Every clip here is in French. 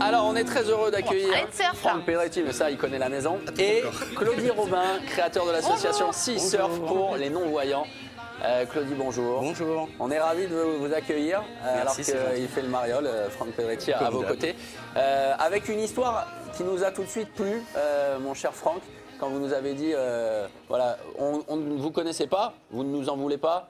Alors, on est très heureux d'accueillir Arrête de surf, Franck là. Pedretti, mais ça, il connaît la maison, et Claudie Robin, créateur de l'association Sea Surf pour les non-voyants. Claudie, bonjour. Bonjour. On est ravis de vous accueillir, alors c'est gentil. qu'il fait le mariole, Franck Pedretti, à Comme vos d'hab. côtés. Avec une histoire qui nous a tout de suite plu, mon cher Franck, quand vous nous avez dit, voilà, on ne vous connaissait pas, vous ne nous en voulez pas,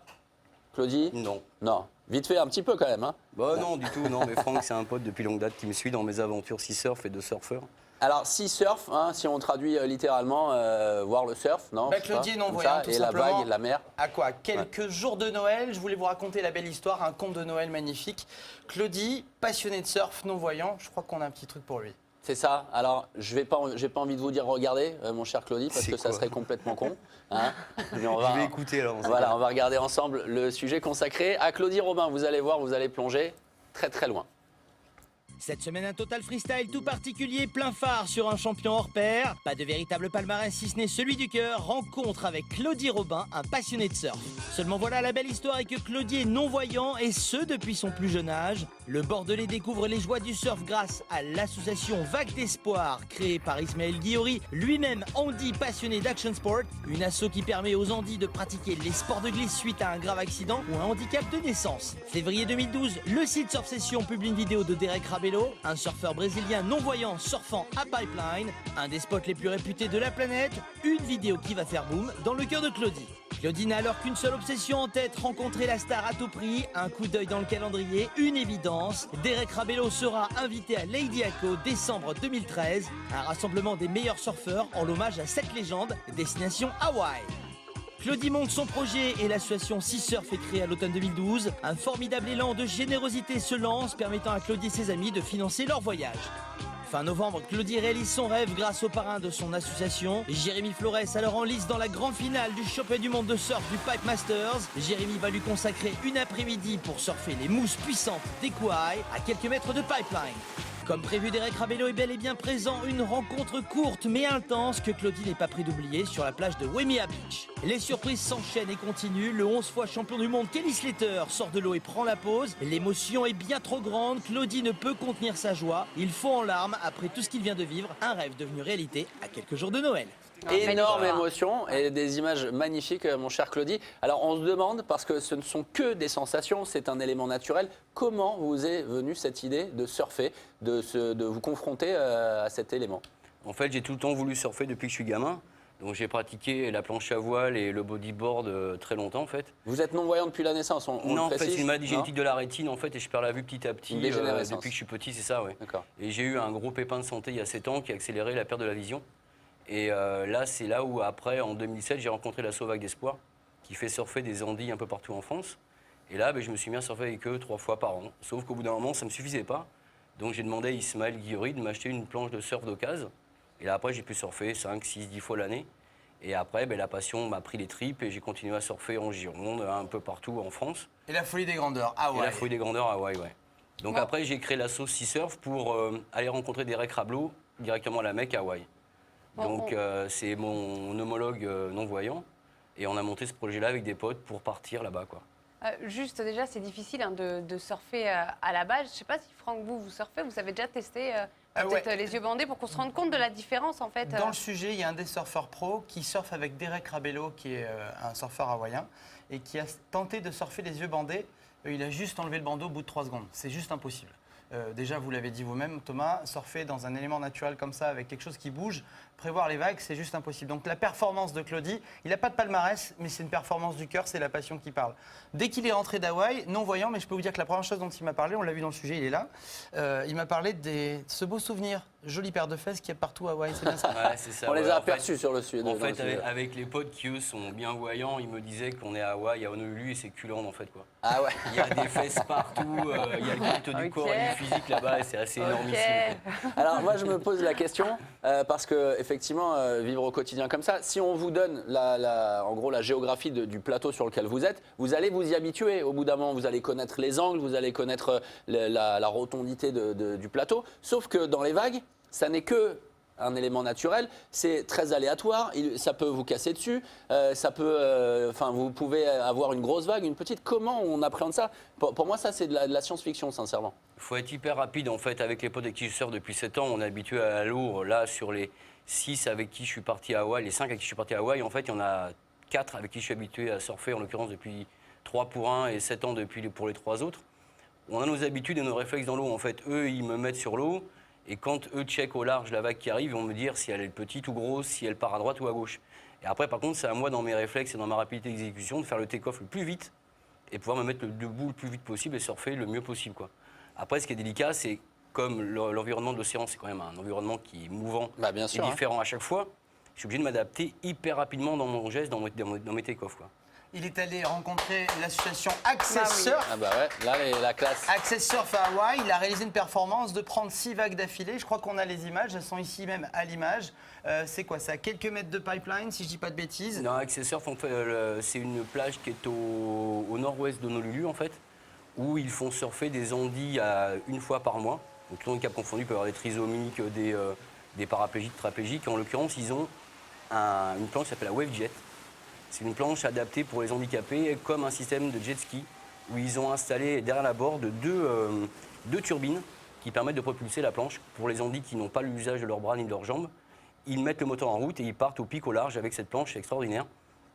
Claudie? Non. Non. Vite fait, un petit peu quand même, hein. Bah non, du tout, non, mais Franck, c'est un pote depuis longue date qui me suit dans mes aventures sea surf et de surfeur. Alors, Sea Surf, hein, si on traduit littéralement, voir le surf, non? Bah, je sais Claudie pas, est non comme voyant, ça, tout et la simplement. vague, la mer. À quoi? Quelques jours de Noël, je voulais vous raconter la belle histoire, un conte de Noël magnifique. Claudie, passionné de surf, non-voyant, je crois qu'on a un petit truc pour lui. C'est ça. Alors, j'ai pas envie de vous dire regardez, mon cher Claudie, parce C'est que ça quoi serait complètement con. Hein. Mais on Je vais écouter alors. Voilà, on va regarder ensemble le sujet consacré à Claudie Robin. Vous allez voir, vous allez plonger très très loin. Cette semaine, un total freestyle tout particulier, plein phare sur un champion hors pair. Pas de véritable palmarès si ce n'est celui du cœur. Rencontre avec Claudie Robin, un passionné de surf. Seulement voilà, la belle histoire est que Claudie est non-voyant et ce depuis son plus jeune âge. Le Bordelais découvre les joies du surf grâce à l'association Vague d'Espoir, créée par Ismaël Guillory, lui-même handi passionné d'action sport. Une asso qui permet aux handis de pratiquer les sports de glisse suite à un grave accident ou un handicap de naissance. Février 2012, le site Surf Session publie une vidéo de Derek Rabello, un surfeur brésilien non-voyant surfant à Pipeline, un des spots les plus réputés de la planète, une vidéo qui va faire boom dans le cœur de Claudie. Claudie n'a alors qu'une seule obsession en tête, rencontrer la star à tout prix, un coup d'œil dans le calendrier, une évidence. Derek Rabello sera invité à Lady Aco décembre 2013, un rassemblement des meilleurs surfeurs en l'hommage à cette légende, destination Hawaï. Claudie monte son projet et l'association Sea Surf est créée à l'automne 2012. Un formidable élan de générosité se lance, permettant à Claudie et ses amis de financer leur voyage. Fin novembre, Claudie réalise son rêve grâce au parrain de son association, Jérémy Flores, alors en lice dans la grande finale du championnat du monde de surf du Pipe Masters. Jérémy va lui consacrer une après-midi pour surfer les mousses puissantes des Kauai à quelques mètres de Pipeline. Comme prévu, Derek Rabello est bel et bien présent, une rencontre courte mais intense que Claudie n'est pas près d'oublier sur la plage de Waimea Beach. Les surprises s'enchaînent et continuent, le 11 fois champion du monde Kelly Slater sort de l'eau et prend la pause. L'émotion est bien trop grande, Claudie ne peut contenir sa joie, il fond en larmes après tout ce qu'il vient de vivre, un rêve devenu réalité à quelques jours de Noël. Énorme émotion et des images magnifiques, mon cher Claudie. Alors, on se demande, parce que ce ne sont que des sensations, c'est un élément naturel, comment vous est venue cette idée de surfer, de vous confronter à cet élément? En fait, j'ai tout le temps voulu surfer depuis que je suis gamin. Donc j'ai pratiqué la planche à voile et le bodyboard très longtemps en fait. Vous êtes non-voyant depuis la naissance, on Non, le en fait, précise, c'est une maladie non? génétique de la rétine en fait et je perds la vue petit à petit Une dégénérescence. depuis que je suis petit, c'est ça, ouais. D'accord. Et j'ai eu un gros pépin de santé il y a 7 ans qui a accéléré la perte de la vision. Et là, c'est là où après, en 2007, j'ai rencontré l'asso Vague d'Espoir qui fait surfer des andis un peu partout en France. Et là, je me suis mis à surfer avec eux 3 fois par an. Sauf qu'au bout d'un moment, ça ne me suffisait pas. Donc j'ai demandé à Ismaël Guillory de m'acheter une planche de surf d'occasion. Et là, après, j'ai pu surfer 5, 6, 10 fois l'année. Et après, la passion m'a pris les tripes et j'ai continué à surfer en Gironde, un peu partout en France. Et la folie des grandeurs, ah Et ouais. la folie des grandeurs à Hawaï, ouais. Donc Wow. après, j'ai créé l'asso Sea Surf pour aller rencontrer Derek Rabello directement à la Mecque à Hawaï. Donc c'est mon homologue non-voyant. Et on a monté ce projet-là avec des potes pour partir là-bas, quoi. Juste déjà, c'est difficile hein, de surfer à la base. Je ne sais pas si Franck, vous surfez, vous avez déjà testé peut-être ouais. les yeux bandés pour qu'on se rende compte de la différence en fait. Dans le sujet, il y a un des surfeurs pro qui surfe avec Derek Rabello, qui est un surfeur hawaïen, et qui a tenté de surfer les yeux bandés. Il a juste enlevé le bandeau au bout de 3 secondes. C'est juste impossible. Déjà, vous l'avez dit vous-même, Thomas, surfer dans un élément naturel comme ça, avec quelque chose qui bouge, prévoir les vagues, c'est juste impossible. Donc la performance de Claudie, il n'a pas de palmarès, mais c'est une performance du cœur, c'est la passion qui parle. Dès qu'il est rentré d'Hawaï, non-voyant, mais je peux vous dire que la première chose dont il m'a parlé, on l'a vu dans le sujet, il est là, il m'a parlé de ce beau souvenir, jolie paire de fesses qu'il y a partout à Hawaï, c'est bien ça? Ouais, c'est ça, On les ouais. a En fait- aperçus sur le sujet. En dans le fait, sujet. avec les potes qui, eux, sont bien voyants, ils me disaient qu'on est à Hawaï, à Honolulu, et c'est culant, en fait, quoi. Ah ouais. Il y a des fesses partout, il y a le culte du Ok. corps et du physique là-bas, et c'est assez énormissime. quoi. Alors moi je me pose la question parce que effectivement vivre au quotidien comme ça, si on vous donne en gros la géographie du plateau sur lequel vous êtes, vous allez vous y habituer. Au bout d'un moment, vous allez connaître les angles, vous allez connaître la rotondité du plateau. Sauf que dans les vagues, ça n'est que un élément naturel, c'est très aléatoire, ça peut vous casser dessus, ça peut, vous pouvez avoir une grosse vague, une petite. Comment on appréhende ça? Pour moi, ça, c'est de la science-fiction, sincèrement. Il faut être hyper rapide en fait. Avec les potes avec qui je surfe depuis 7 ans, on est habitué à l'eau. Là, sur les 6 avec qui je suis parti à Hawaï, les 5 avec qui je suis parti à Hawaï, en fait, il y en a 4 avec qui je suis habitué à surfer, en l'occurrence depuis 3 pour 1 et 7 ans pour les 3 autres. On a nos habitudes et nos réflexes dans l'eau. En fait, eux, ils me mettent sur l'eau. Et quand eux checkent au large la vague qui arrive, ils vont me dire si elle est petite ou grosse, si elle part à droite ou à gauche. Et après, par contre, c'est à moi, dans mes réflexes et dans ma rapidité d'exécution, de faire le take-off le plus vite et pouvoir me mettre debout le plus vite possible et surfer le mieux possible, quoi. Après, ce qui est délicat, c'est comme l'environnement de l'océan, c'est quand même un environnement qui est mouvant Bien sûr, et différent à chaque fois. Je suis obligé de m'adapter hyper rapidement dans mon geste, dans mes take-off, quoi. Il est allé rencontrer l'association Access Ah oui. Surf. Ah bah ouais, là, la classe. Access Surf à Hawaï, il a réalisé une performance de prendre 6 vagues d'affilée. Je crois qu'on a les images, elles sont ici même à l'image. C'est quoi ça? Quelques mètres de pipeline, si je dis pas de bêtises. Dans Access Surf, c'est une plage qui est au nord-ouest d'Honolulu, en fait, où ils font surfer des andis une fois par mois. Donc, tout le cap confondu, il peut y avoir des trisomiques, des paraplégiques, traplégiques. En l'occurrence, ils ont une planche qui s'appelle la Wave Jet. C'est une planche adaptée pour les handicapés, comme un système de jet ski, où ils ont installé derrière la borde deux turbines qui permettent de propulser la planche pour les handis qui n'ont pas l'usage de leurs bras ni de leurs jambes. Ils mettent le moteur en route et ils partent au pic au large avec cette planche, c'est extraordinaire.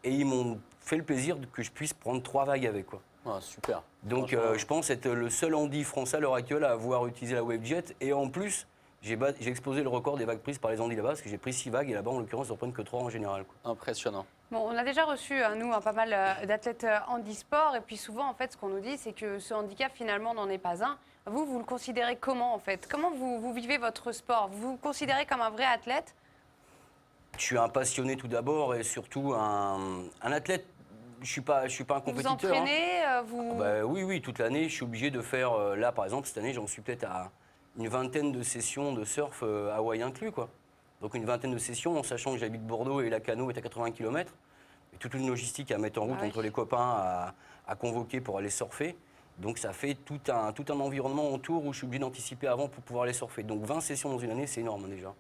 Et ils m'ont fait le plaisir que je puisse prendre 3 vagues avec, quoi. Ah, super. Donc Franchement, je pense être le seul handi français à l'heure actuelle à avoir utilisé la WaveJet. Et en plus, j'ai explosé le record des vagues prises par les handis là-bas, parce que j'ai pris 6 vagues et là-bas, en l'occurrence, ils en prennent que 3 en général, quoi. impressionnant. Bon, on a déjà reçu, nous, pas mal d'athlètes handisport. Et puis souvent, en fait, ce qu'on nous dit, c'est que ce handicap, finalement, n'en est pas un. Vous le considérez comment, en fait? Comment vous vivez votre sport? Vous vous considérez comme un vrai athlète? Je suis un passionné tout d'abord et surtout un athlète. Je suis pas un Vous compétiteur. entraînez Oui, toute l'année, je suis obligé de faire. Là, par exemple, cette année, j'en suis peut-être à une vingtaine de sessions de surf Hawaï inclus, quoi. Donc une vingtaine de sessions, en sachant que j'habite Bordeaux et la Cano est à 80 km. Et toute une logistique à mettre en route Ah oui. entre les copains, à convoquer pour aller surfer. Donc ça fait tout un environnement autour où je suis obligé d'anticiper avant pour pouvoir aller surfer. Donc 20 sessions dans une année, c'est énorme déjà.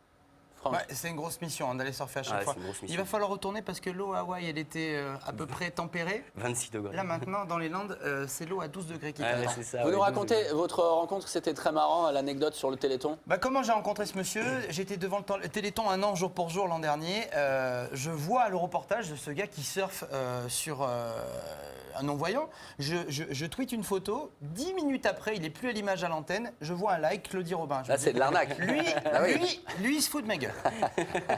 Franck. Ouais, c'est une grosse mission d'aller surfer à chaque Ouais, fois. c'est une grosse Il mission. va falloir retourner parce que l'eau à Hawaï, elle était à peu près tempérée. 26 degrés. Là maintenant, dans les Landes, c'est l'eau à 12 degrés qui Ouais, t'attend. c'est ça, Vous ouais, nous 12 racontez degrés. votre rencontre, c'était très marrant, l'anecdote sur le Téléthon. Comment j'ai rencontré ce monsieur? J'étais devant le Téléthon un an jour pour jour l'an dernier. Je vois le reportage de ce gars qui surfe sur un non-voyant. Je tweete une photo. 10 minutes après, il n'est plus à l'image à l'antenne. Je vois un like, Claudie Robin. Je Là, me dis, c'est de l'arnaque. Lui, Ah oui. lui, il se fout de ma gueule.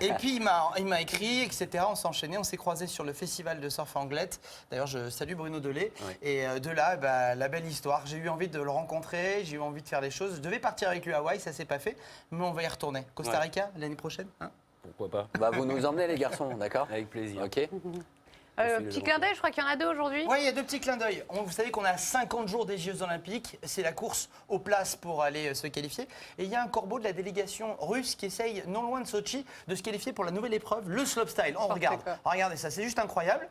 Et puis il m'a écrit, etc. On s'est enchaîné, on s'est croisés sur le festival de surf Anglette. D'ailleurs, je salue Bruno Delay. Ouais. Et de là, la belle histoire. J'ai eu envie de le rencontrer, j'ai eu envie de faire les choses. Je devais partir avec lui à Hawaï, ça s'est pas fait, mais on va y retourner. Costa Rica l'année prochaine, hein? Pourquoi pas? Vous nous emmenez, les garçons, d'accord? Avec plaisir. Ok. petit clin d'œil, je crois qu'il y en a 2 aujourd'hui. Oui, il y a 2 petits clins d'œil. Vous savez qu'on a 50 jours des Jeux Olympiques. C'est la course aux places pour aller se qualifier. Et il y a un corbeau de la délégation russe qui essaye, non loin de Sochi, de se qualifier pour la nouvelle épreuve, le slopestyle. On regarde. Regardez ça, c'est juste incroyable.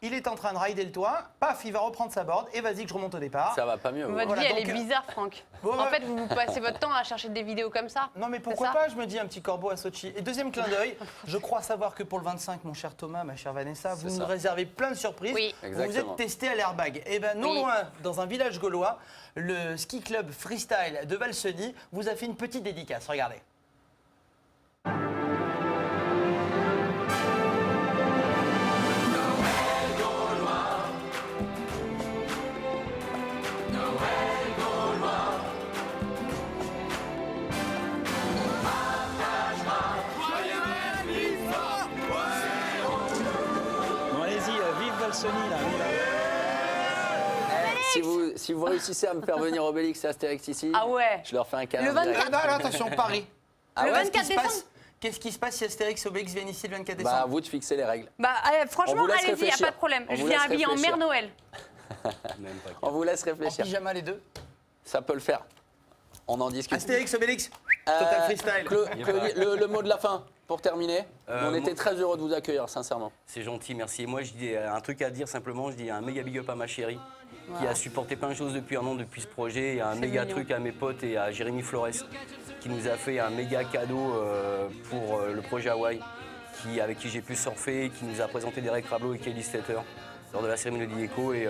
Il est en train de rider le toit. Paf, il va reprendre sa board. Et vas-y que je remonte au départ. Ça va pas mieux. Votre Voilà, vie, elle donc, est bizarre, Franck. bon, En ouais. fait, vous passez votre temps à chercher des vidéos comme ça. Non mais C'est pourquoi ça pas, je me dis un petit corbeau à Sochi. Et deuxième clin d'œil, je crois savoir que pour le 25, mon cher Thomas, ma chère Vanessa, vous C'est nous ça. réservez plein de surprises. Oui. Vous Exactement. êtes testé à l'airbag. Et bien non Oui. loin, dans un village gaulois, le ski club freestyle de Valseny vous a fait une petite dédicace. Regardez. Bon, allez-y, vive Valseny, là. Si vous réussissez à me faire venir Obélix et Astérix ici, Ah ouais. je leur fais un câlin. Le 24. direct. Non, attention, Paris. Ah Le ouais, 24 décembre. Qu'est-ce qui se passe si Astérix et Obélix viennent ici le 24 Bah, décembre à vous de fixer les règles. Bah, On franchement, vous laisse allez-y, il n'y a réfléchir. pas de problème. On Je vous viens laisse habillée en réfléchir. Mère Noël. Même pas. On vous laisse En réfléchir. pyjama les deux. Ça peut le faire. On en discute. Astérix, Obélix, total freestyle. Claudie, le mot de la fin, pour terminer. On était moi- très heureux de vous accueillir, sincèrement. C'est gentil, merci. Et moi, je dis un truc à dire simplement. Je dis un méga big up à ma chérie qui a supporté plein de choses depuis un an, depuis ce projet. Et un C'est méga mignon. truc à mes potes et à Jérémy Flores, qui nous a fait un méga cadeau pour le projet Hawaï, avec qui j'ai pu surfer, qui nous a présenté Derek Rablo et Kelly Slater lors de la cérémonie de l'IECO. Et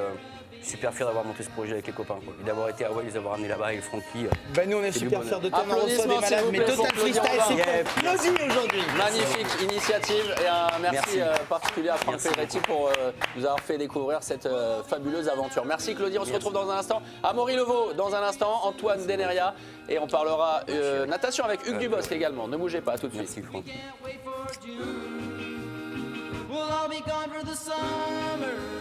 super fier d'avoir monté ce projet avec les copains, quoi. Et d'avoir été à Hawaï, les avoir amenés là-bas avec Francky. Ben nous on est C'est du super bonheur. fiers de toi, on en reçoit des Applaudissements, s'il malades, vous mais plaît, Total pour Claudia Freestyle Robin. c'est pour Claudie aujourd'hui. Magnifique initiative et un merci, Merci. particulier à Franck Merci Pedretti pour nous avoir fait découvrir cette fabuleuse aventure. Merci Claudie, on se retrouve dans un instant. Amaury Levaux dans un instant, Antoine Deneria et on parlera natation avec Hugues Dubosc également. Ne bougez pas, à tout de suite. Merci Francky. We'll all be gone for the summer.